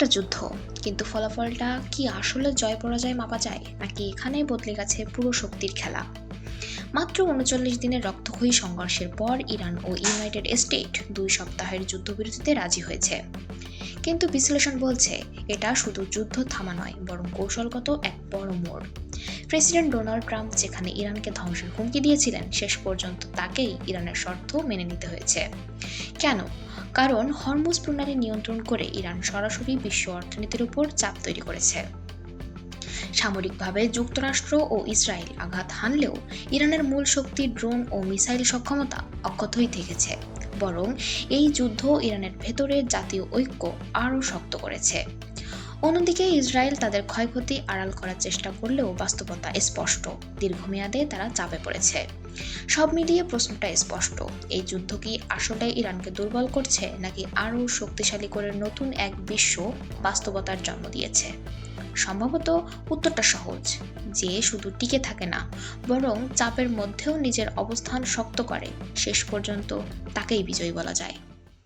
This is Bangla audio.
একটা যুদ্ধ, কিন্তু ফলাফলটা কি আসলে জয় পরাজয় মাপা যায়, নাকি এখানেই বদলে গেছে পুরো শক্তির খেলা? মাত্র ৩৯ দিনের রক্তক্ষয়ী সংঘর্ষের পর ইরান ও ইউনাইটেড স্টেট ২ সপ্তাহের যুদ্ধবিরতিতে রাজি হয়েছে। কিন্তু বিশ্লেষণ বলছে এটা শুধু যুদ্ধ থামা নয়, বরং কৌশলগত এক বড় মোড়। প্রেসিডেন্ট ডোনাল্ড ট্রাম্প যেখানে ইরানকে ধ্বংসের হুমকি দিয়েছিলেন, শেষ পর্যন্ত তাকেই ইরানের শর্ত মেনে নিতে হয়েছে। কেন? কারণ হরমুজ প্রণালী নিয়ন্ত্রণ করে ইরান সরাসরি বিশ্ব অর্থনীতির উপর চাপ তৈরি করেছে। সামরিকভাবে যুক্তরাষ্ট্র ও ইসরায়েল আঘাত হানলেও ইরানের মূল শক্তি, ড্রোন ও মিসাইল সক্ষমতা অক্ষতই থেকেছে। বরং এই যুদ্ধ ইরানের ভেতরে জাতীয় ঐক্য আরও শক্ত করেছে। অন্যদিকে ইসরায়েল তাদের ক্ষয়ক্ষতি আড়াল করার চেষ্টা করলেও বাস্তবতা স্পষ্ট, দীর্ঘমেয়াদে তারা চাপে পড়েছে। সব মিলিয়ে প্রশ্নটা স্পষ্ট, এই যুদ্ধ কি আসলে ইরানকে দুর্বল করছে, নাকি আরও শক্তিশালী করে নতুন এক বিশ্ব বাস্তবতার জন্ম দিয়েছে? সম্ভবত উত্তরটা সহজ, যে শুধু টিকে থাকে না, বরং চাপের মধ্যেও নিজের অবস্থান শক্ত করে শেষ পর্যন্ত, তাকেই বিজয়ী বলা যায়।